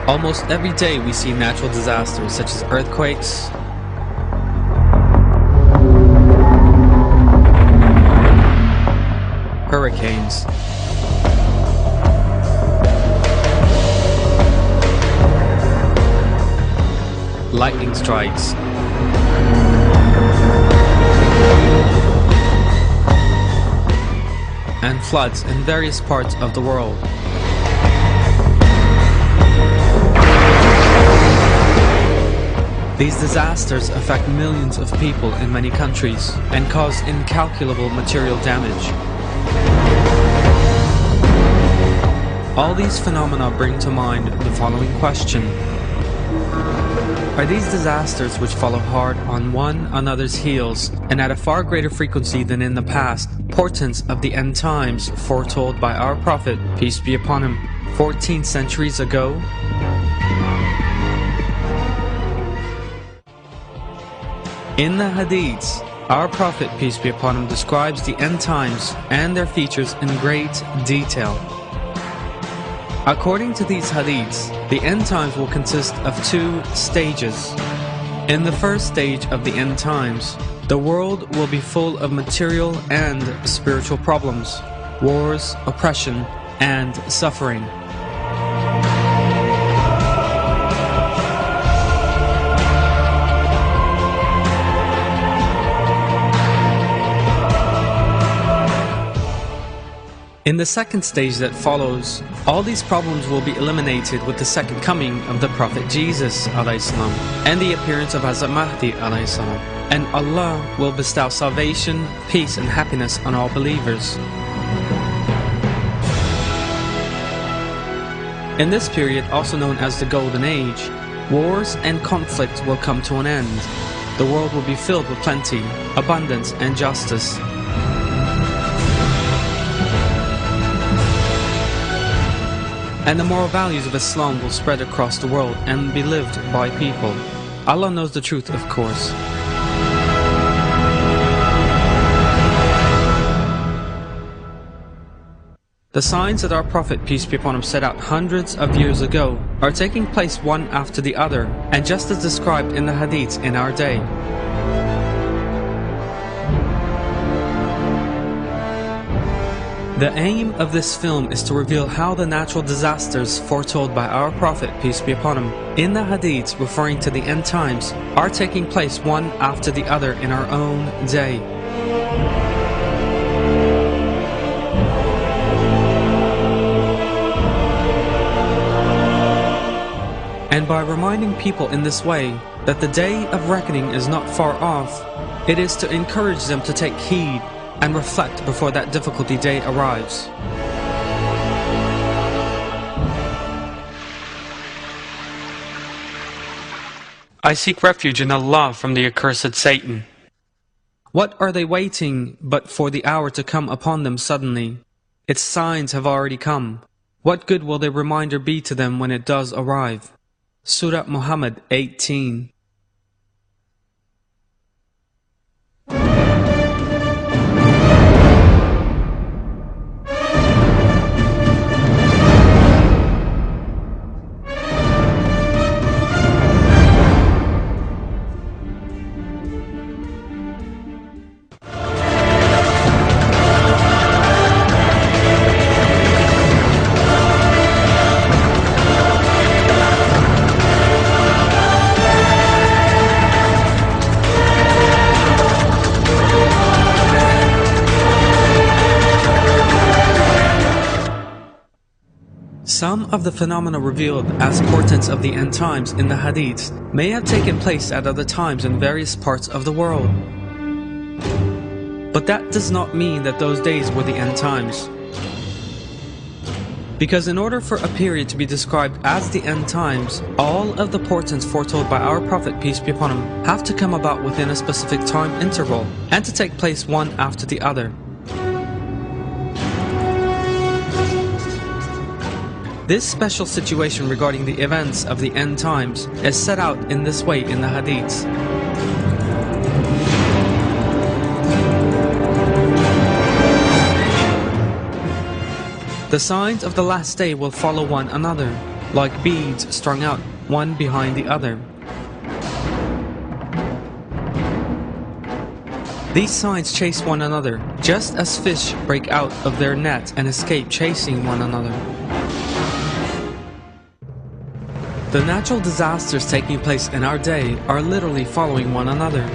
Almost every day we see natural disasters such as earthquakes, hurricanes, lightning strikes, and floods in various parts of the world. These disasters affect millions of people in many countries and cause incalculable material damage. All these phenomena bring to mind the following question. Are these disasters which follow hard on one another's heels and at a far greater frequency than in the past portents of the end times foretold by our Prophet, peace be upon him, 14 centuries ago? In the Hadiths, our Prophet, peace be upon him, describes the end times and their features in great detail. According to these Hadiths, the end times will consist of 2 stages. In the first stage of the end times, the world will be full of material and spiritual problems, wars, oppression, and suffering. In the second stage that follows, all these problems will be eliminated with the second coming of the Prophet Jesus ﷺ and the appearance of Hazrat Mahdi ﷺ, and Allah will bestow salvation, peace and happiness on all believers. In this period, also known as the Golden Age, wars and conflict will come to an end. The world will be filled with plenty, abundance and justice. And the moral values of Islam will spread across the world and be lived by people. Allah knows the truth, of course. The signs that our Prophet, peace be upon him, set out hundreds of years ago are taking place one after the other, and just as described in the Hadiths in our day. The aim of this film is to reveal how the natural disasters foretold by our Prophet, peace be upon him, in the Hadiths referring to the end times, are taking place one after the other in our own day. And by reminding people in this way that the day of reckoning is not far off, it is to encourage them to take heed and reflect before that difficulty day arrives. I seek refuge in Allah from the accursed Satan. What are they waiting but for the hour to come upon them suddenly? Its signs have already come. What good will their reminder be to them when it does arrive? Surah Muhammad 18. Some of the phenomena revealed as portents of the end times in the Hadiths may have taken place at other times in various parts of the world. But that does not mean that those days were the end times. Because in order for a period to be described as the end times, all of the portents foretold by our Prophet, peace be upon him, have to come about within a specific time interval and to take place one after the other. This special situation regarding the events of the end times is set out in this way in the Hadiths. The signs of the last day will follow one another. like beads strung out one behind the other. These signs chase one another, just as fish break out of their net and escape chasing one another. The natural disasters taking place in our day are literally following one another.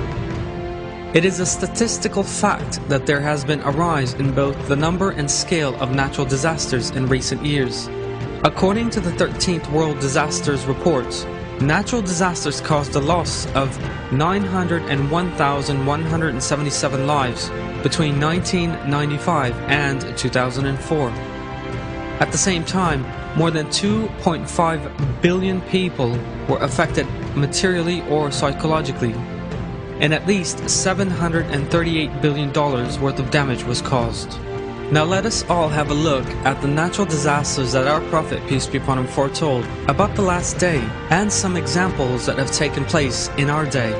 It is a statistical fact that there has been a rise in both the number and scale of natural disasters in recent years. According to the 13th World Disasters Report, natural disasters caused the loss of 901,177 lives between 1995 and 2004. At the same time, more than 2.5 billion people were affected materially or psychologically, and at least $738 billion worth of damage was caused. Now let us all have a look at the natural disasters that our Prophet, peace be upon him, foretold about the last day, and some examples that have taken place in our day.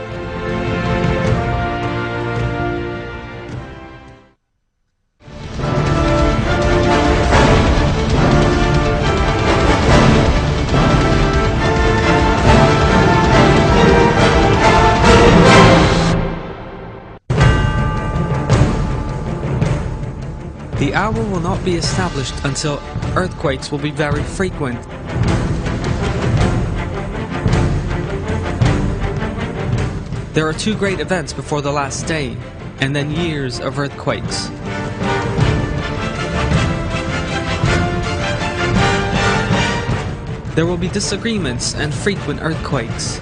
The hour will not be established until earthquakes will be very frequent. There are two great events before the last day, and then years of earthquakes. There will be disagreements and frequent earthquakes.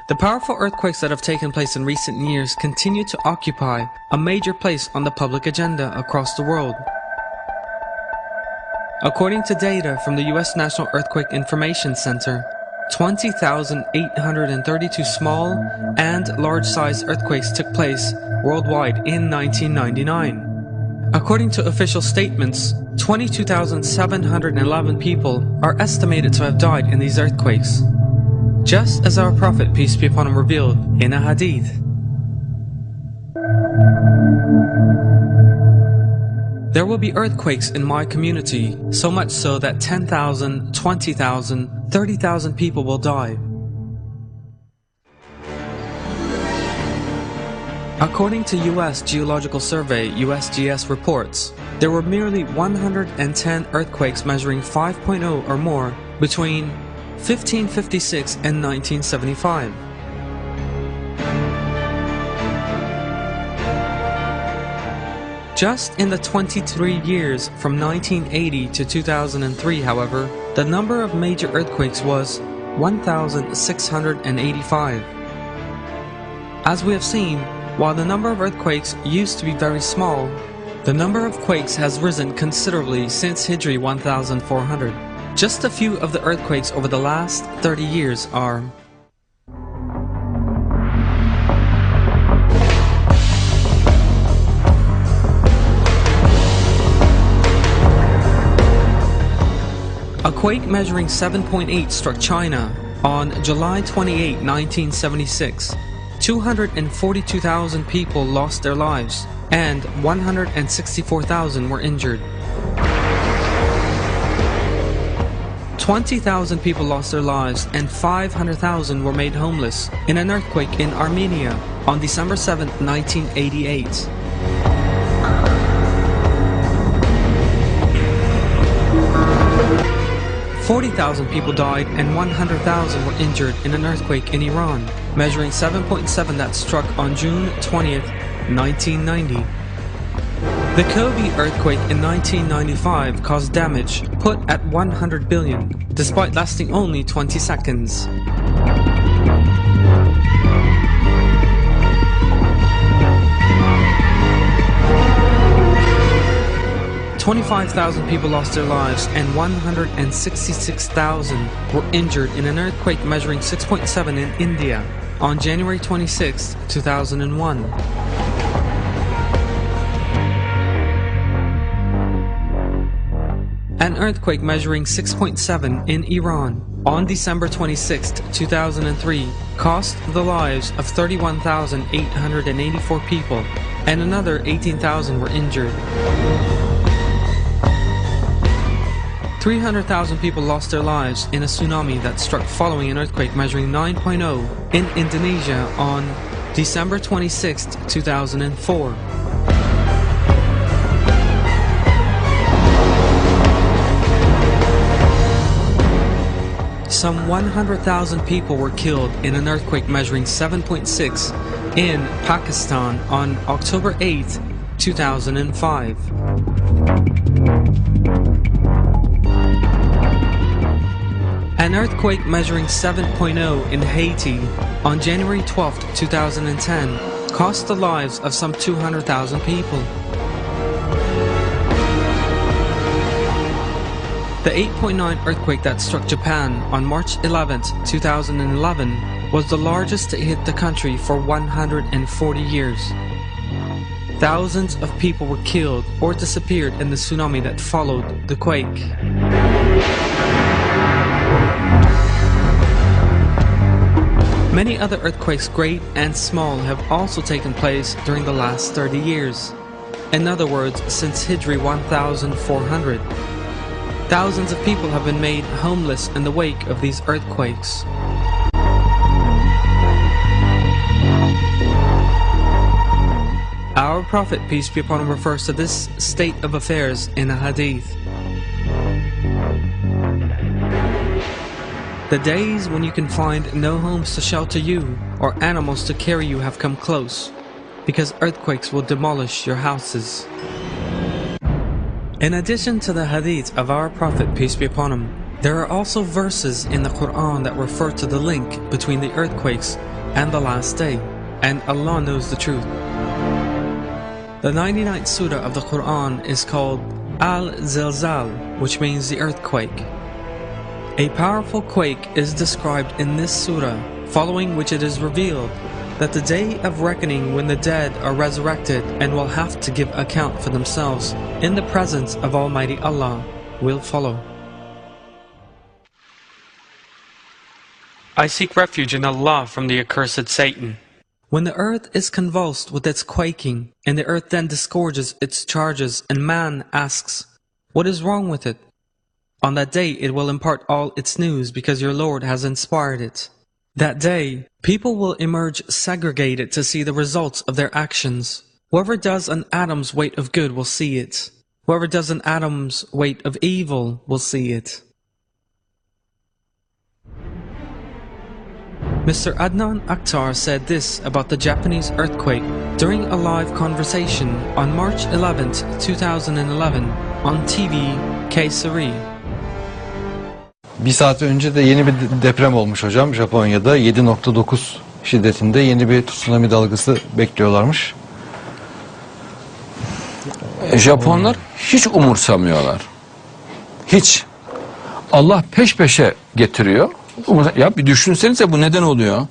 The powerful earthquakes that have taken place in recent years continue to occupy a major place on the public agenda across the world. According to data from the U.S. National Earthquake Information Center, 20,832 small and large-sized earthquakes took place worldwide in 1999. According to official statements, 22,711 people are estimated to have died in these earthquakes, just as our Prophet, peace be upon him, revealed in a hadith. There will be earthquakes in my community, so much so that 10,000, 20,000, 30,000 people will die. According to U.S. Geological Survey (USGS) reports, there were merely 110 earthquakes measuring 5.0 or more between 1556 and 1975. Just in the 23 years from 1980 to 2003, however, the number of major earthquakes was 1,685. As we have seen, while the number of earthquakes used to be very small, the number of quakes has risen considerably since Hijri 1400. Just a few of the earthquakes over the last 30 years are: a quake measuring 7.8 struck China on July 28, 1976. 242,000 people lost their lives and 164,000 were injured. 20,000 people lost their lives and 500,000 were made homeless in an earthquake in Armenia on December 7, 1988. $40,000 people died and 100,000 were injured in an earthquake in Iran, measuring 7.7 that struck on June 20, 1990. The Kobe earthquake in 1995 caused damage put at 100 billion, despite lasting only 20 seconds. $25,000 people lost their lives and 166,000 were injured in an earthquake measuring 6.7 in India on January 26, 2001. An earthquake measuring 6.7 in Iran on December 26, 2003 cost the lives of 31,884 people and another 18,000 were injured. 300,000 people lost their lives in a tsunami that struck following an earthquake measuring 9.0 in Indonesia on December 26, 2004. Some 100,000 people were killed in an earthquake measuring 7.6 in Pakistan on October 8, 2005. An earthquake measuring 7.0 in Haiti on January 12, 2010 cost the lives of some 200,000 people. The 8.9 earthquake that struck Japan on March 11, 2011 was the largest to hit the country for 140 years. Thousands of people were killed or disappeared in the tsunami that followed the quake. Many other earthquakes, great and small, have also taken place during the last 30 years. In other words, since Hijri 1400. Thousands of people have been made homeless in the wake of these earthquakes. Our Prophet, peace be upon him, refers to this state of affairs in a hadith. The days when you can find no homes to shelter you or animals to carry you have come close, because earthquakes will demolish your houses. In addition to the hadith of our Prophet, peace be upon him, there are also verses in the Quran that refer to the link between the earthquakes and the last day, and Allah knows the truth. The 99th surah of the Quran is called Al-Zilzal, which means the earthquake. A powerful quake is described in this surah, following which it is revealed that the day of reckoning when the dead are resurrected and will have to give account for themselves in the presence of Almighty Allah will follow. I seek refuge in Allah from the accursed Satan. When the earth is convulsed with its quaking, and the earth then disgorges its charges, and man asks, "What is wrong with it?" On that day it will impart all its news because your Lord has inspired it. That day, people will emerge segregated to see the results of their actions. Whoever does an atom's weight of good will see it. Whoever does an atom's weight of evil will see it. Mr. Adnan Akhtar said this about the Japanese earthquake during a live conversation on March 11, 2011 on TV Kayseri. Bir saat önce de yeni bir deprem olmuş hocam. Japonya'da 7.9 şiddetinde yeni bir tsunami dalgası bekliyorlarmış. Japonlar hiç umursamıyorlar. Hiç. Allah peş peşe getiriyor. Ya bir düşünsenize bu neden oluyor?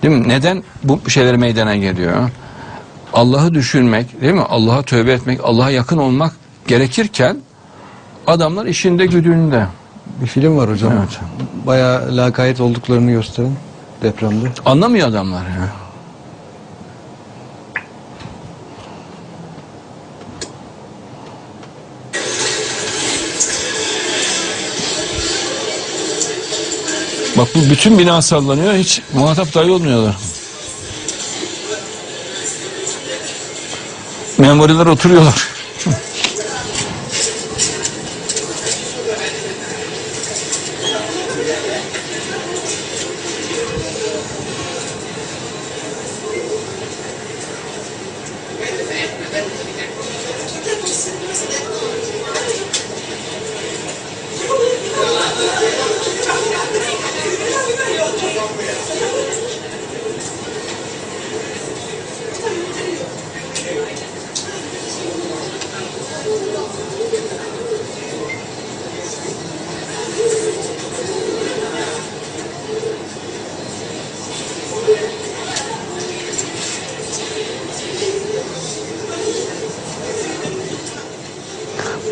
Değil mi? Neden bu şeyler meydana geliyor? Allah'ı düşünmek, değil mi? Allah'a tövbe etmek, Allah'a yakın olmak gerekirken adamlar işinde güdüğünde. Bir film var hocam. Evet. Bayağı lakayt olduklarını gösteren depremde. Anlamıyor adamlar ya. Bak bu bütün bina sallanıyor, hiç muhatap dahi olmuyorlar. Memuriler oturuyorlar.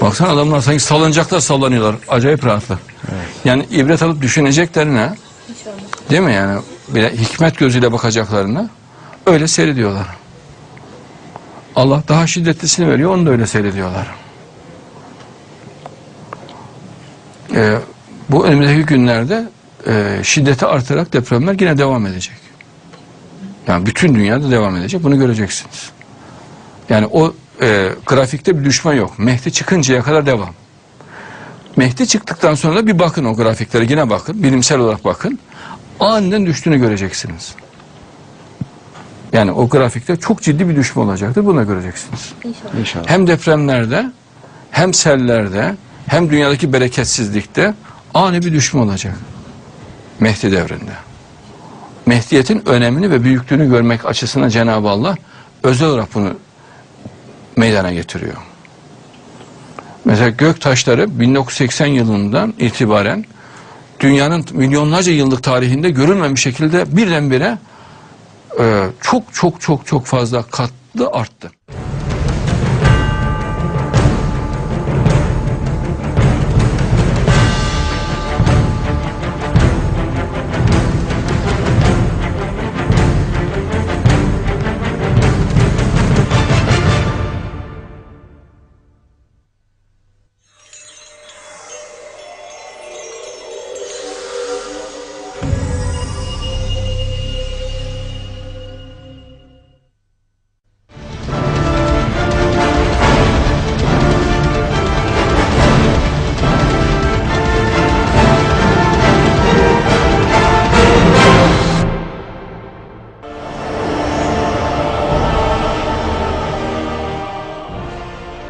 Baksana adamlar sanki salıncaklar sallanıyorlar. Acayip rahatlar. Evet. Yani ibret alıp düşüneceklerine, değil mi yani? Bir hikmet gözüyle bakacaklarına öyle seyrediyorlar. Allah daha şiddetlisini veriyor, onu da öyle seyrediyorlar. Bu önümüzdeki günlerde şiddeti artarak depremler yine devam edecek. Yani bütün dünyada devam edecek. Bunu göreceksiniz. Yani o grafikte bir düşme yok. Mehdi çıkıncaya kadar devam. Mehdi çıktıktan sonra da bir bakın o grafiklere, yine bakın. Bilimsel olarak bakın. Aniden düştüğünü göreceksiniz. Yani o grafikte çok ciddi bir düşme olacaktır. Bunu göreceksiniz. İnşallah. İnşallah. Hem depremlerde, hem sellerde, hem dünyadaki bereketsizlikte ani bir düşme olacak. Mehdi devrinde. Mehdiyetin önemini ve büyüklüğünü görmek açısından Cenab-ı Allah özel olarak bunu meydana getiriyor. Mesela gök taşları 1980 yılından itibaren dünyanın milyonlarca yıllık tarihinde görülmemiş şekilde birdenbire çok fazla katlı arttı.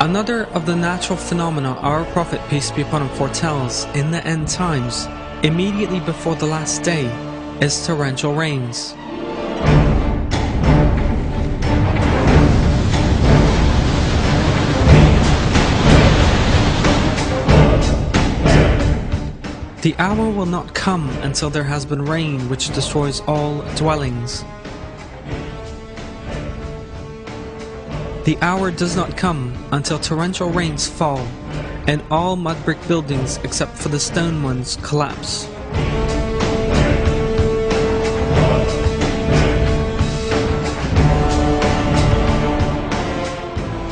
Another of the natural phenomena our Prophet, peace be upon him, foretells in the end times, immediately before the last day, is torrential rains. The hour will not come until there has been rain which destroys all dwellings. The hour does not come until torrential rains fall, and all mud brick buildings except for the stone ones collapse.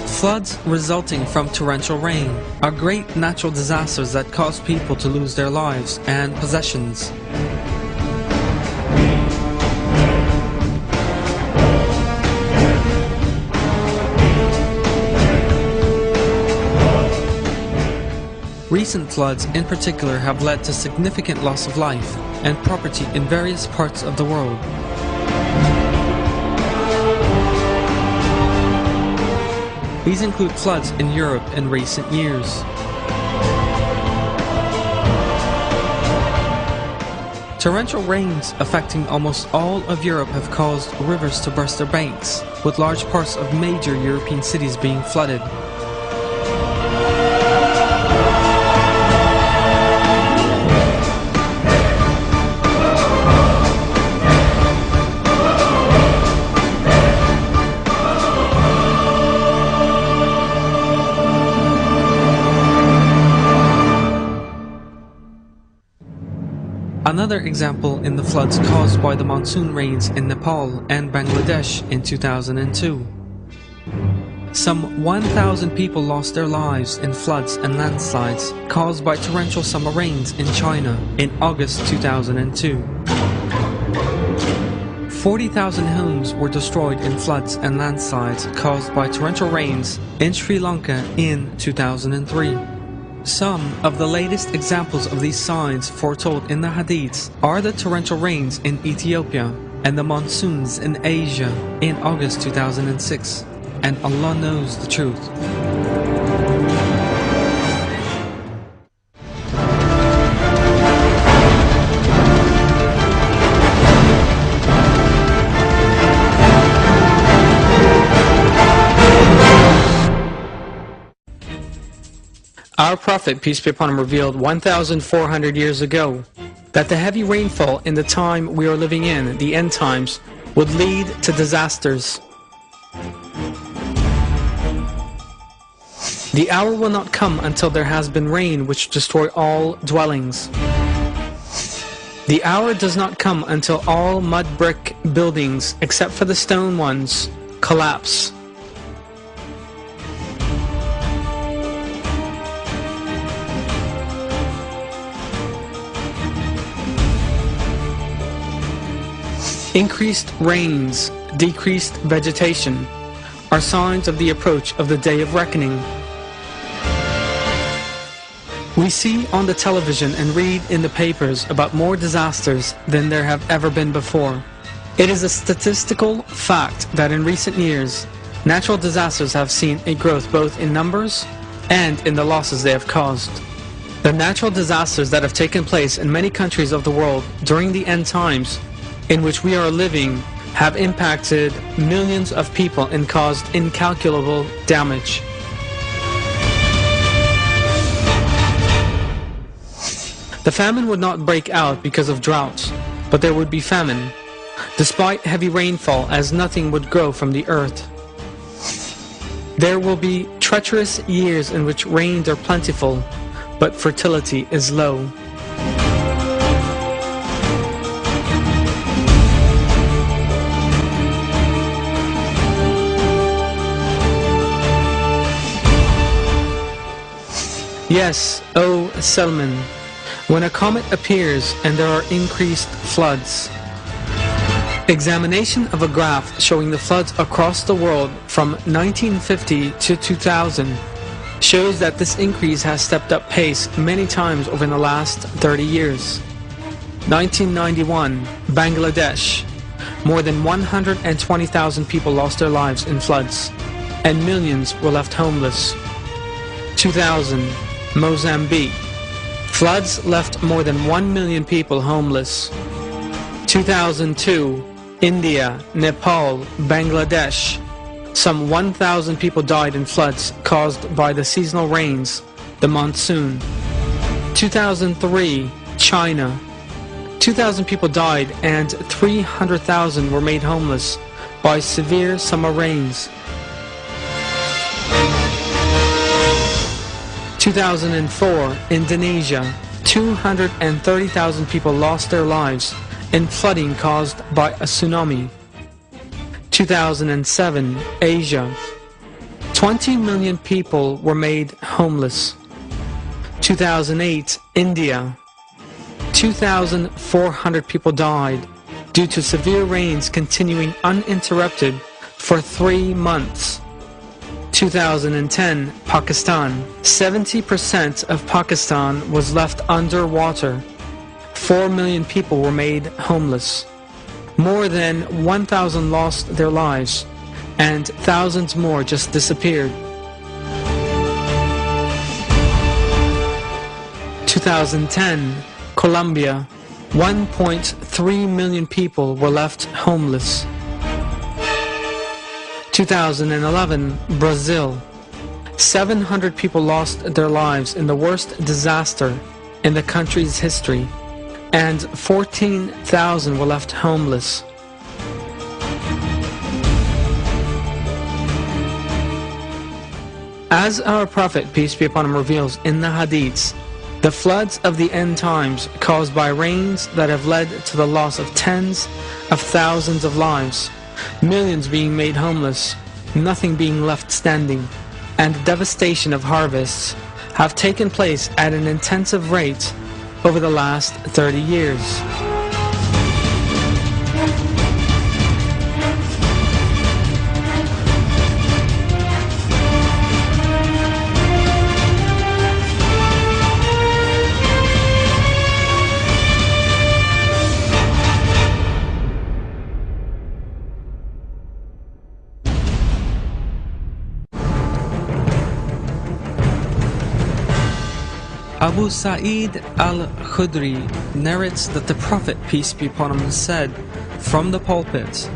Floods resulting from torrential rain are great natural disasters that cause people to lose their lives and possessions. Recent floods in particular have led to significant loss of life and property in various parts of the world. These include floods in Europe in recent years. Torrential rains affecting almost all of Europe have caused rivers to burst their banks, with large parts of major European cities being flooded. Another example in the floods caused by the monsoon rains in Nepal and Bangladesh in 2002. Some 1,000 people lost their lives in floods and landslides caused by torrential summer rains in China in August 2002. 40,000 homes were destroyed in floods and landslides caused by torrential rains in Sri Lanka in 2003. Some of the latest examples of these signs foretold in the Hadiths are the torrential rains in Ethiopia and the monsoons in Asia in August 2006, and Allah knows the truth. Our Prophet, peace be upon him, revealed 1,400 years ago that the heavy rainfall in the time we are living in, the end times, would lead to disasters. The hour will not come until there has been rain which destroy all dwellings. The hour does not come until all mud brick buildings, except for the stone ones, collapse. Increased rains, decreased vegetation are signs of the approach of the day of reckoning. We see on the television and read in the papers about more disasters than there have ever been before. It is a statistical fact that in recent years, natural disasters have seen a growth both in numbers and in the losses they have caused. The natural disasters that have taken place in many countries of the world during the end times in which we are living have impacted millions of people and caused incalculable damage. The famine would not break out because of droughts, but there would be famine, despite heavy rainfall, as nothing would grow from the earth. There will be treacherous years in which rains are plentiful, but fertility is low. Yes, O Selman, when a comet appears and there are increased floods. Examination of a graph showing the floods across the world from 1950 to 2000 shows that this increase has stepped up pace many times over the last 30 years. 1991, Bangladesh. More than 120,000 people lost their lives in floods, and millions were left homeless. 2000, Mozambique. Floods left more than 1 million people homeless. 2002, India, Nepal, Bangladesh. Some 1,000 people died in floods caused by the seasonal rains, the monsoon. 2003, China. 2,000 people died and 300,000 were made homeless by severe summer rains. 2004, Indonesia. 230,000 people lost their lives in flooding caused by a tsunami. 2007, Asia. 20 million people were made homeless. 2008, India. 2,400 people died due to severe rains continuing uninterrupted for 3 months. 2010, Pakistan. 70% of Pakistan was left underwater. 4 million people were made homeless. More than 1,000 lost their lives, and thousands more just disappeared. 2010, Colombia. 1.3 million people were left homeless. 2011, Brazil. 700 people lost their lives in the worst disaster in the country's history, and 14,000 were left homeless. As our Prophet, peace be upon him, reveals in the Hadiths, the floods of the end times caused by rains that have led to the loss of tens of thousands of lives, millions being made homeless, nothing being left standing, and the devastation of harvests have taken place at an intensive rate over the last 30 years. Abu Sa'id al-Khudri narrates that the Prophet, peace be upon him, said from the pulpit,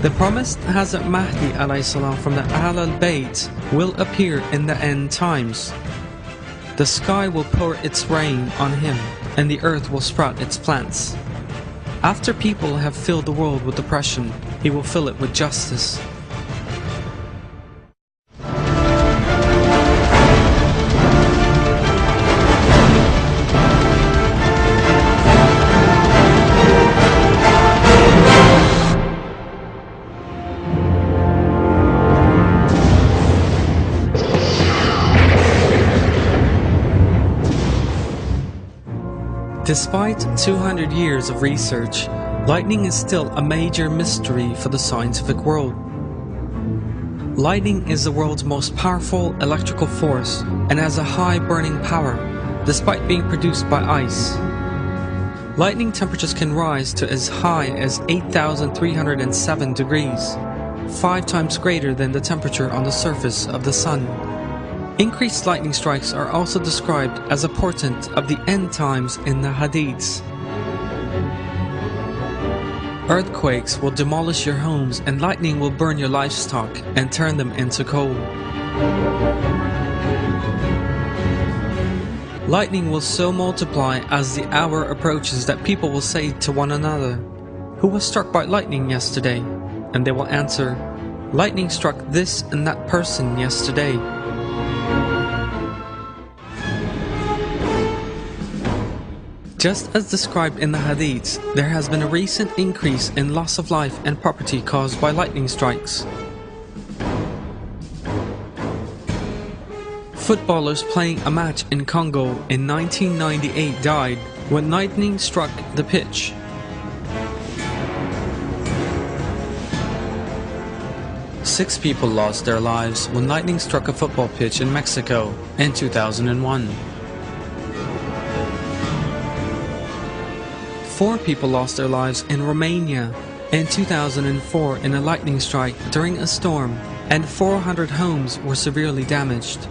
"The promised Hazrat Mahdi alayhi salam from the Ahl al-Bayt will appear in the end times. The sky will pour its rain on him, and the earth will sprout its plants. After people have filled the world with oppression, he will fill it with justice." Despite 200 years of research, lightning is still a major mystery for the scientific world. Lightning is the world's most powerful electrical force and has a high burning power, despite being produced by ice. Lightning temperatures can rise to as high as 8,307 degrees, 5 times greater than the temperature on the surface of the sun. Increased lightning strikes are also described as a portent of the end times in the Hadiths. Earthquakes will demolish your homes, and lightning will burn your livestock and turn them into coal. Lightning will so multiply as the hour approaches that people will say to one another, "Who was struck by lightning yesterday?" And they will answer, "Lightning struck this and that person yesterday." Just as described in the Hadiths, there has been a recent increase in loss of life and property caused by lightning strikes. Footballers playing a match in Congo in 1998 died when lightning struck the pitch. Six people lost their lives when lightning struck a football pitch in Mexico in 2001. 4 people lost their lives in Romania in 2004 in a lightning strike during a storm, and 400 homes were severely damaged.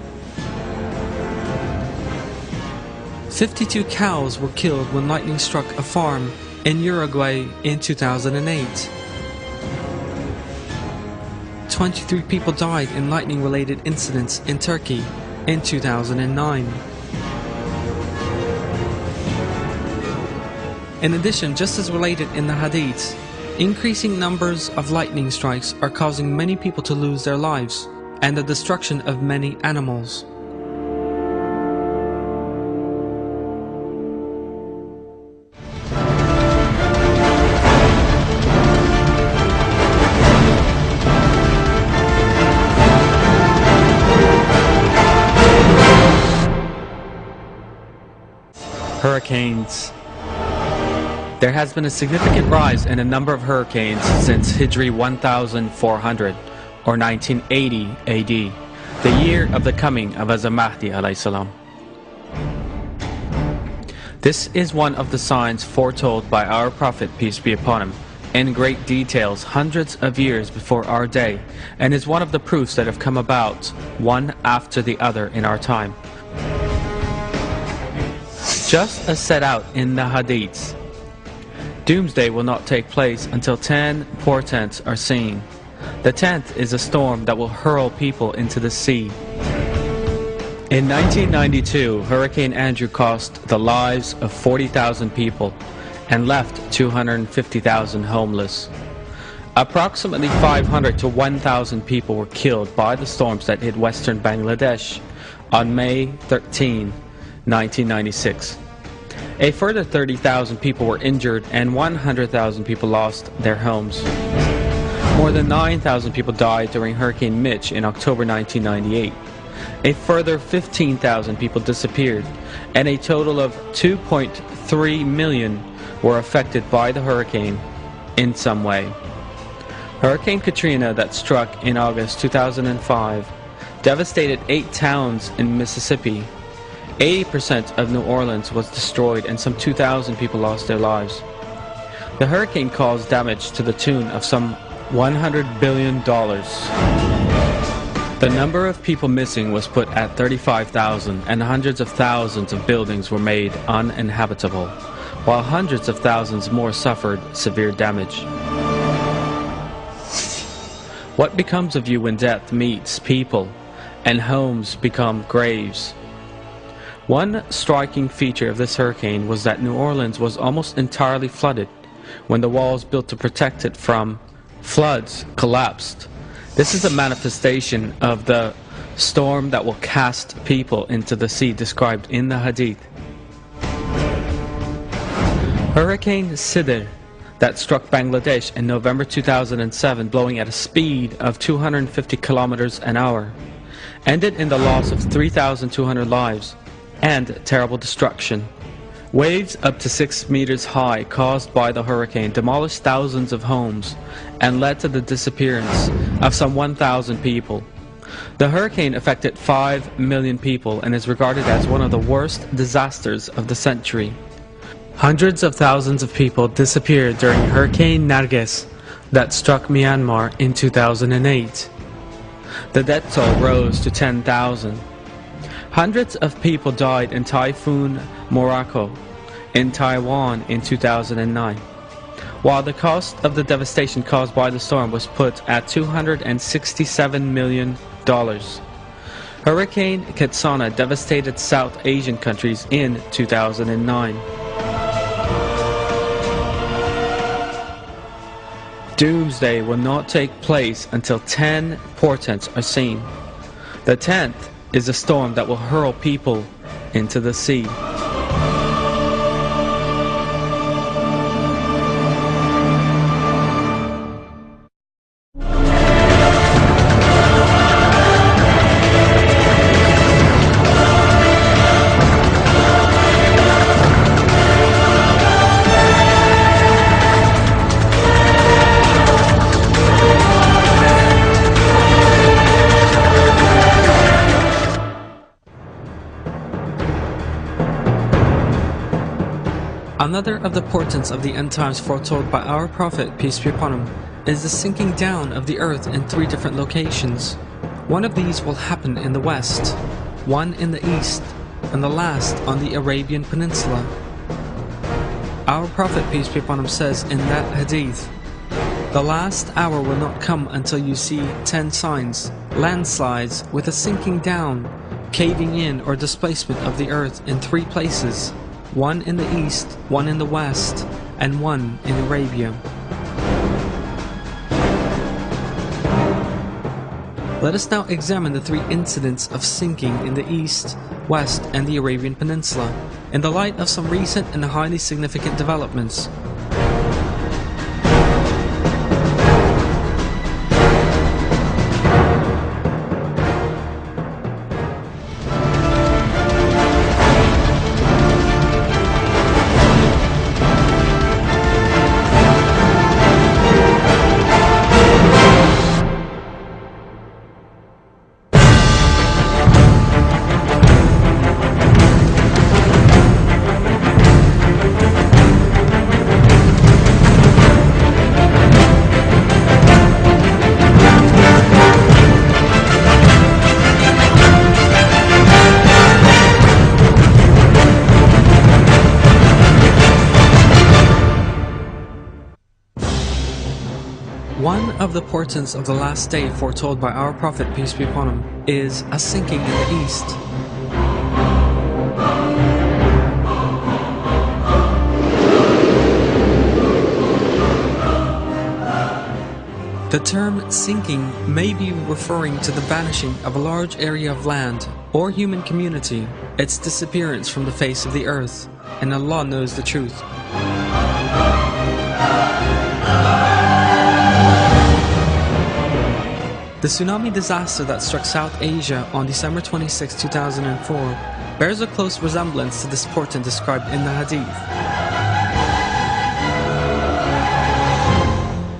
52 cows were killed when lightning struck a farm in Uruguay in 2008. 23 people died in lightning-related incidents in Turkey in 2009. In addition, just as related in the Hadiths, increasing numbers of lightning strikes are causing many people to lose their lives and the destruction of many animals. Hurricanes. There has been a significant rise in a number of hurricanes since Hijri 1400 or 1980 AD, the year of the coming of Mahdi alayhi salam. This is one of the signs foretold by our Prophet, peace be upon him, in great details hundreds of years before our day, and is one of the proofs that have come about one after the other in our time. Just as set out in the Hadiths, Doomsday will not take place until 10 portents are seen. The 10th is a storm that will hurl people into the sea. In 1992, Hurricane Andrew cost the lives of 40,000 people and left 250,000 homeless. Approximately 500 to 1,000 people were killed by the storms that hit western Bangladesh on May 13, 1996. A further 30,000 people were injured and 100,000 people lost their homes. More than 9,000 people died during Hurricane Mitch in October 1998. A further 15,000 people disappeared, and a total of 2.3 million were affected by the hurricane in some way. Hurricane Katrina that struck in August 2005 devastated 8 towns in Mississippi. 80% of New Orleans was destroyed and some 2,000 people lost their lives. The hurricane caused damage to the tune of some $100 billion. The number of people missing was put at 35,000, and hundreds of thousands of buildings were made uninhabitable, while hundreds of thousands more suffered severe damage. What becomes of you when death meets people and homes become graves? One striking feature of this hurricane was that New Orleans was almost entirely flooded when the walls built to protect it from floods collapsed. This is a manifestation of the storm that will cast people into the sea described in the Hadith. Hurricane Sidr that struck Bangladesh in November 2007, blowing at a speed of 250 kilometers an hour, ended in the loss of 3,200 lives and terrible destruction. Waves up to 6 meters high caused by the hurricane demolished thousands of homes and led to the disappearance of some 1,000 people. The hurricane affected 5 million people and is regarded as one of the worst disasters of the century. Hundreds of thousands of people disappeared during Hurricane Nargis that struck Myanmar in 2008. The death toll rose to 10,000. Hundreds of people died in Typhoon Morakot in Taiwan in 2009, while the cost of the devastation caused by the storm was put at $267 million. Hurricane Ketsana devastated South Asian countries in 2009. Doomsday will not take place until 10 portents are seen. The 10th is a storm that will hurl people into the sea. Another of the portents of the end times foretold by our Prophet, peace be upon him, is the sinking down of the earth in 3 different locations. One of these will happen in the west, one in the east, and the last on the Arabian Peninsula. Our Prophet, peace be upon him, says in that hadith, "The last hour will not come until you see 10 signs, landslides with a sinking down, caving in or displacement of the earth in 3 places, one in the east, one in the west, and one in Arabia." Let us now examine the 3 incidents of sinking in the east, west, and the Arabian Peninsula, in the light of some recent and highly significant developments. One of the portents of the last day foretold by our Prophet, peace be upon him, is a sinking in the east. The term sinking may be referring to the vanishing of a large area of land or human community, its disappearance from the face of the earth, and Allah knows the truth. The tsunami disaster that struck South Asia on December 26, 2004 bears a close resemblance to this portent described in the hadith.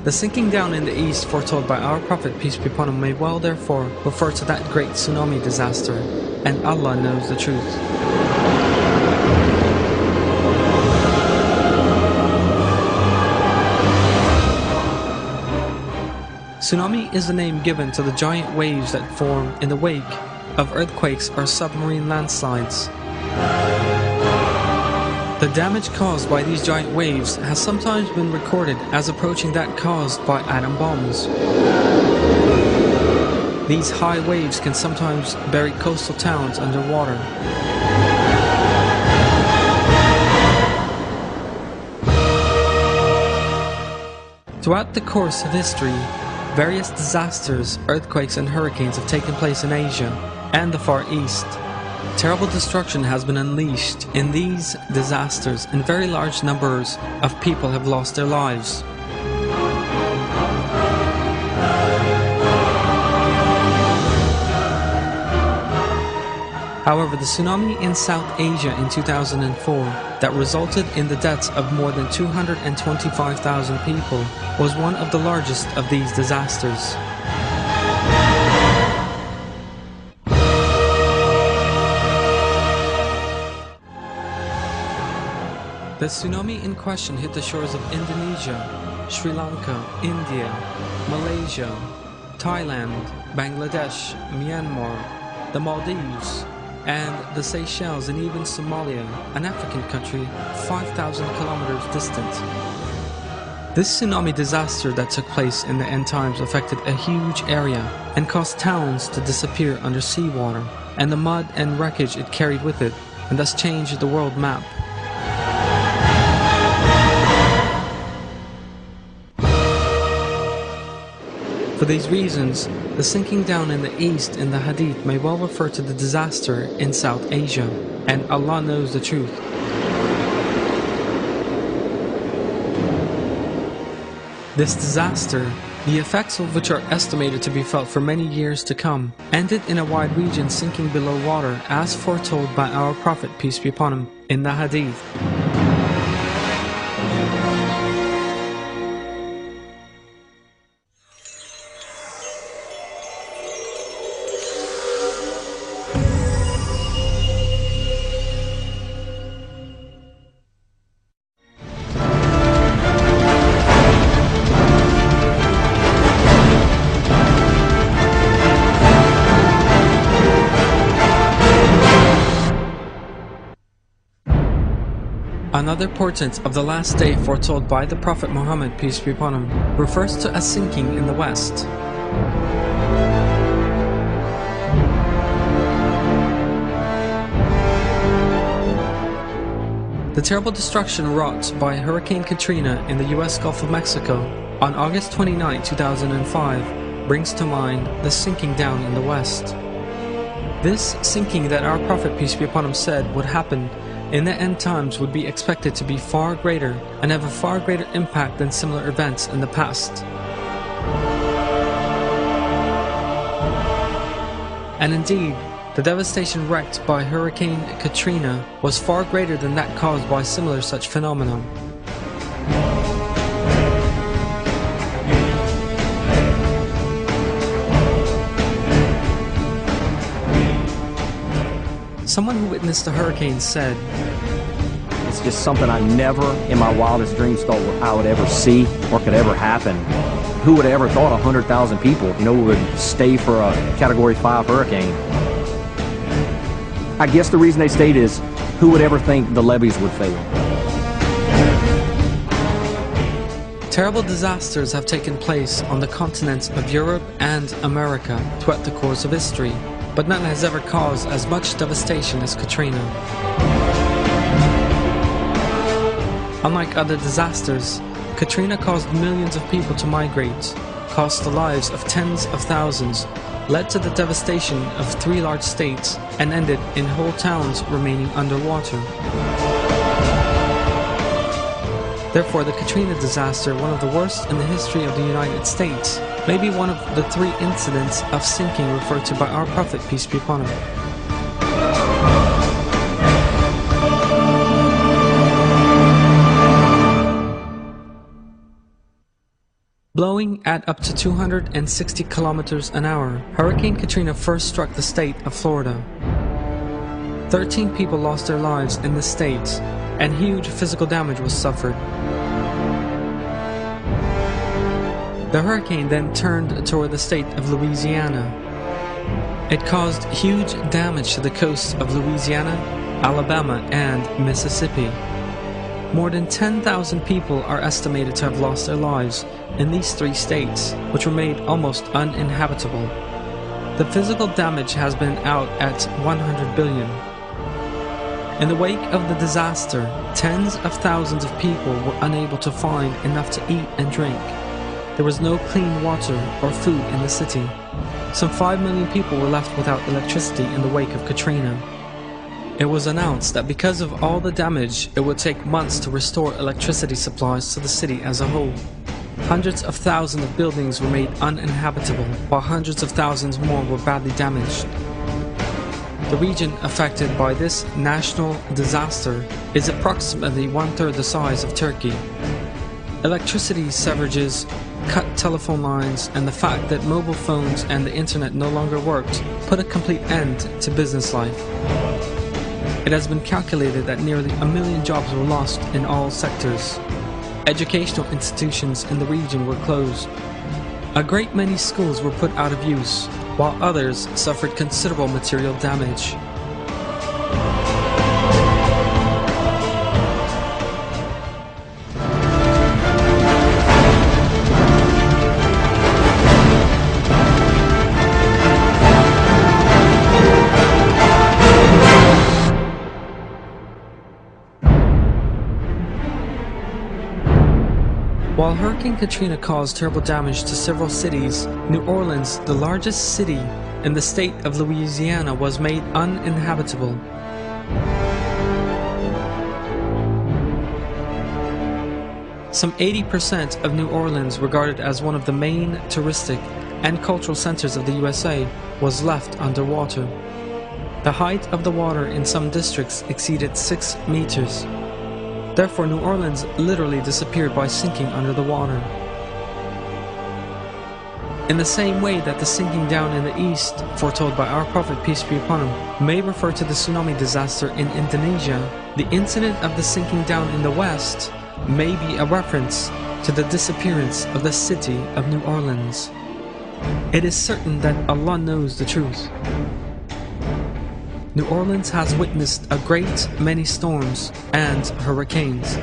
The sinking down in the east foretold by our Prophet, peace be upon him, may well therefore refer to that great tsunami disaster, and Allah knows the truth. Tsunami is the name given to the giant waves that form in the wake of earthquakes or submarine landslides. The damage caused by these giant waves has sometimes been recorded as approaching that caused by atom bombs. These high waves can sometimes bury coastal towns underwater. Throughout the course of history, various disasters, earthquakes and hurricanes have taken place in Asia and the Far East. Terrible destruction has been unleashed in these disasters and very large numbers of people have lost their lives. However, the tsunami in South Asia in 2004 that resulted in the deaths of more than 225,000 people was one of the largest of these disasters. The tsunami in question hit the shores of Indonesia, Sri Lanka, India, Malaysia, Thailand, Bangladesh, Myanmar, the Maldives, and the Seychelles, and even Somalia, an African country 5,000 kilometers distant. This tsunami disaster that took place in the end times affected a huge area and caused towns to disappear under seawater and the mud and wreckage it carried with it, and thus changed the world map. For these reasons, the sinking down in the east in the Hadith may well refer to the disaster in South Asia, and Allah knows the truth. This disaster, the effects of which are estimated to be felt for many years to come, ended in a wide region sinking below water as foretold by our Prophet, peace be upon him, in the Hadith. Another portent of the last day foretold by the Prophet Muhammad, peace be upon him, refers to a sinking in the west. The terrible destruction wrought by Hurricane Katrina in the US Gulf of Mexico on August 29, 2005 brings to mind the sinking down in the west. This sinking that our Prophet, peace be upon him, said would happen in the end times would be expected to be far greater and have a far greater impact than similar events in the past. And indeed, the devastation wreaked by Hurricane Katrina was far greater than that caused by similar such phenomena. Someone who witnessed the hurricane said, "It's just something I never in my wildest dreams thought I would ever see or could ever happen. Who would have ever thought 100,000 people, would stay for a Category 5 hurricane? I guess the reason they stayed is, who would ever think the levees would fail?" Terrible disasters have taken place on the continents of Europe and America throughout the course of history, but none has ever caused as much devastation as Katrina. Unlike other disasters, Katrina caused millions of people to migrate, cost the lives of tens of thousands, led to the devastation of 3 large states, and ended in whole towns remaining underwater. Therefore, the Katrina disaster, one of the worst in the history of the United States, may be one of the 3 incidents of sinking referred to by our Prophet, peace be upon him. Blowing at up to 260 kilometers an hour, Hurricane Katrina first struck the state of Florida. 13 people lost their lives in the state, and huge physical damage was suffered. The hurricane then turned toward the state of Louisiana. It caused huge damage to the coasts of Louisiana, Alabama, and Mississippi. More than 10,000 people are estimated to have lost their lives in these 3 states, which were made almost uninhabitable. The physical damage has been out at 100 billion. In the wake of the disaster, tens of thousands of people were unable to find enough to eat and drink. There was no clean water or food in the city. Some 5 million people were left without electricity in the wake of Katrina. It was announced that because of all the damage, it would take months to restore electricity supplies to the city as a whole. Hundreds of thousands of buildings were made uninhabitable, while hundreds of thousands more were badly damaged. The region affected by this national disaster is approximately one-third the size of Turkey. Electricity severages, cut telephone lines, and the fact that mobile phones and the internet no longer worked put a complete end to business life. It has been calculated that nearly 1 million jobs were lost in all sectors. Educational institutions in the region were closed. A great many schools were put out of use, while others suffered considerable material damage. While Hurricane Katrina caused terrible damage to several cities, New Orleans, the largest city in the state of Louisiana, was made uninhabitable. Some 80% of New Orleans, regarded as one of the main touristic and cultural centers of the USA, was left underwater. The height of the water in some districts exceeded 6 meters. Therefore, New Orleans literally disappeared by sinking under the water. In the same way that the sinking down in the east, foretold by our Prophet, peace be upon him, may refer to the tsunami disaster in Indonesia, the incident of the sinking down in the west may be a reference to the disappearance of the city of New Orleans. It is certain that Allah knows the truth. New Orleans has witnessed a great many storms and hurricanes,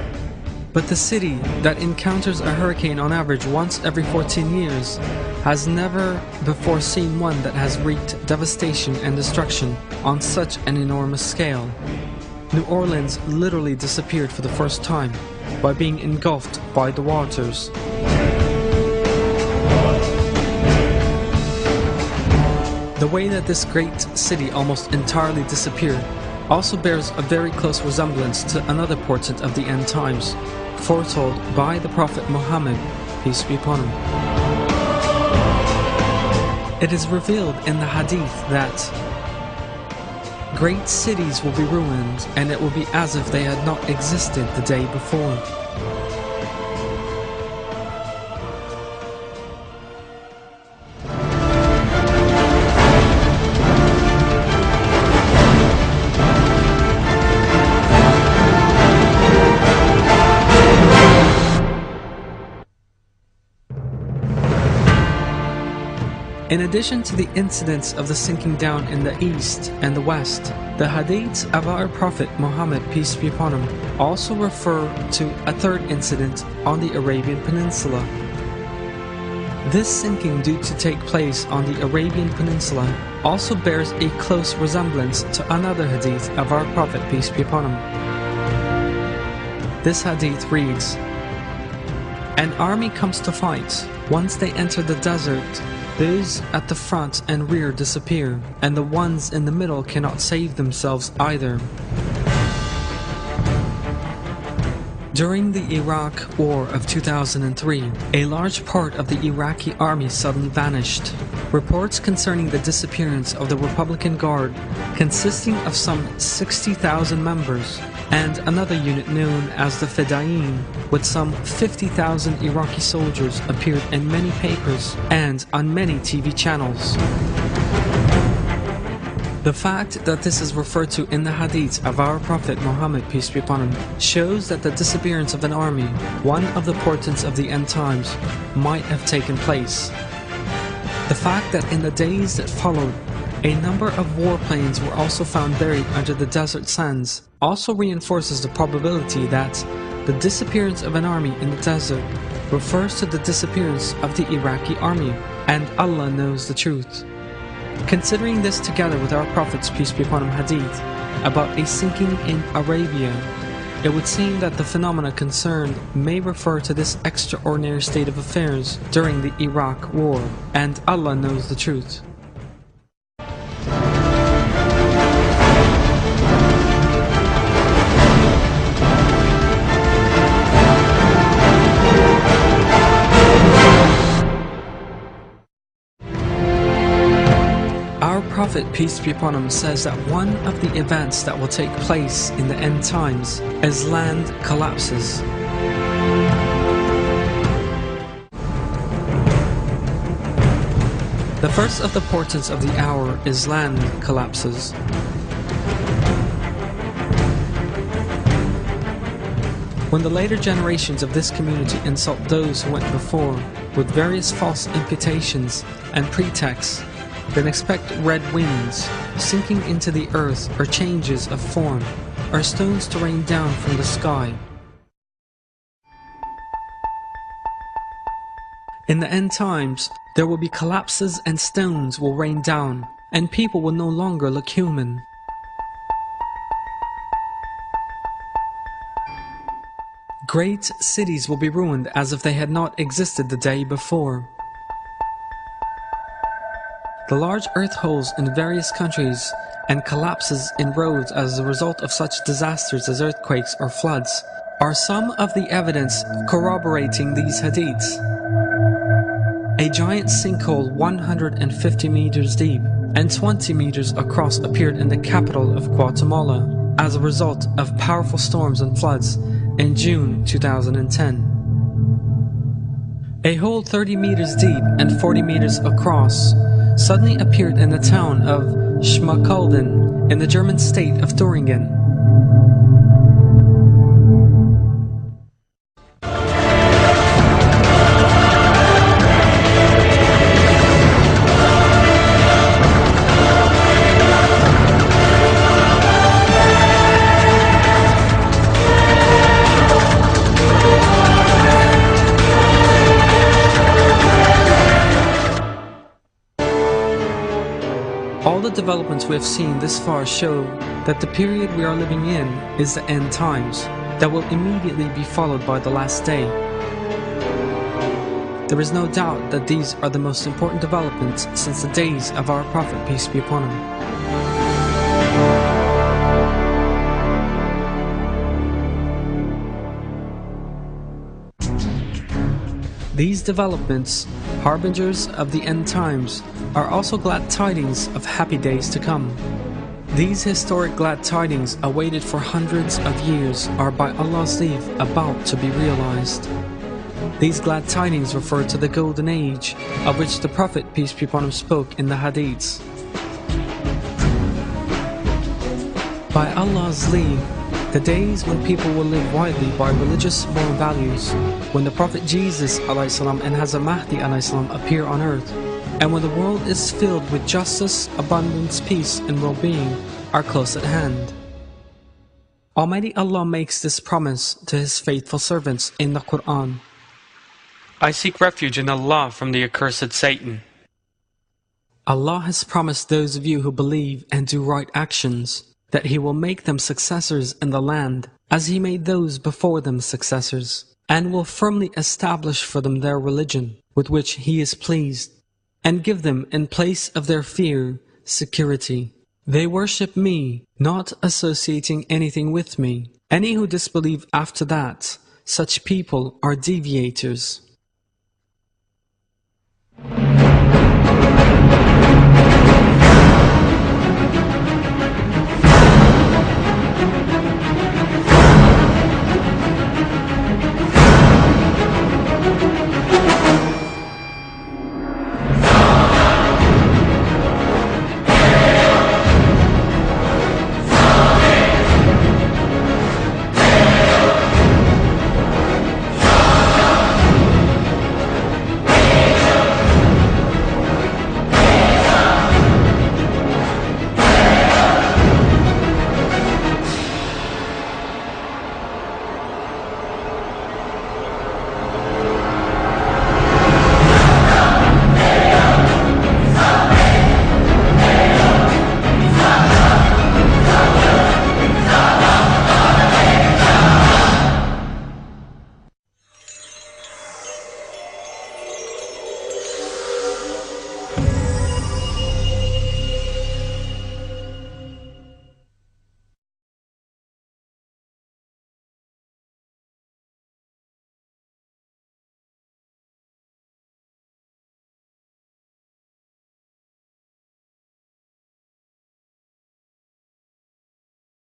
but the city that encounters a hurricane on average once every 14 years has never before seen one that has wreaked devastation and destruction on such an enormous scale. New Orleans literally disappeared for the first time by being engulfed by the waters. The way that this great city almost entirely disappeared also bears a very close resemblance to another portent of the end times, foretold by the Prophet Muhammad, peace be upon him. It is revealed in the hadith that great cities will be ruined, and it will be as if they had not existed the day before. In addition to the incidents of the sinking down in the east and the west, the hadiths of our Prophet Muhammad, peace be upon him, also refer to a third incident on the Arabian Peninsula. This sinking due to take place on the Arabian Peninsula also bears a close resemblance to another hadith of our Prophet, peace be upon him. This hadith reads, "An army comes to fight. Once they enter the desert, those at the front and rear disappear, and the ones in the middle cannot save themselves either." During the Iraq War of 2003, a large part of the Iraqi army suddenly vanished. Reports concerning the disappearance of the Republican Guard, consisting of some 60,000 members, and another unit known as the Fedayeen, with some 50,000 Iraqi soldiers, appeared in many papers and on many TV channels. The fact that this is referred to in the hadith of our Prophet Muhammad, peace be upon him, shows that the disappearance of an army, one of the portents of the end times, might have taken place. The fact that in the days that followed, a number of warplanes were also found buried under the desert sands also reinforces the probability that the disappearance of an army in the desert refers to the disappearance of the Iraqi army, and Allah knows the truth. Considering this together with our Prophet's, peace be upon him, hadith about a sinking in Arabia, it would seem that the phenomena concerned may refer to this extraordinary state of affairs during the Iraq War, and Allah knows the truth. Our Prophet, peace be upon him, says that one of the events that will take place in the end times is land collapses. The first of the portents of the hour is land collapses. When the later generations of this community insult those who went before with various false imputations and pretexts, then expect red winds, sinking into the earth, or changes of form, or stones to rain down from the sky. In the end times, there will be collapses and stones will rain down, and people will no longer look human. Great cities will be ruined as if they had not existed the day before. The large earth holes in various countries and collapses in roads as a result of such disasters as earthquakes or floods are some of the evidence corroborating these hadiths. A giant sinkhole 150 meters deep and 20 meters across appeared in the capital of Guatemala as a result of powerful storms and floods in June 2010. A hole 30 meters deep and 40 meters across suddenly appeared in the town of Schmalkalden in the German state of Thüringen. All the developments we have seen this far show that the period we are living in is the end times, that will immediately be followed by the last day. There is no doubt that these are the most important developments since the days of our Prophet, peace be upon him. These developments, harbingers of the end times, are also glad tidings of happy days to come. These historic glad tidings, awaited for hundreds of years, are by Allah's leave about to be realized. These glad tidings refer to the golden age of which the Prophet, peace be upon him, spoke in the hadiths. By Allah's leave, the days when people will live widely by religious moral values, when the Prophet Jesus ﷺ and Hazrat Mahdi ﷺ appear on earth, and when the world is filled with justice, abundance, peace, and well-being, are close at hand. Almighty Allah makes this promise to His faithful servants in the Quran. I seek refuge in Allah from the accursed Satan. Allah has promised those of you who believe and do right actions that He will make them successors in the land, as He made those before them successors, and will firmly establish for them their religion, with which He is pleased, and give them in place of their fear, security. They worship me, not associating anything with me. Any who disbelieve after that, such people are deviators.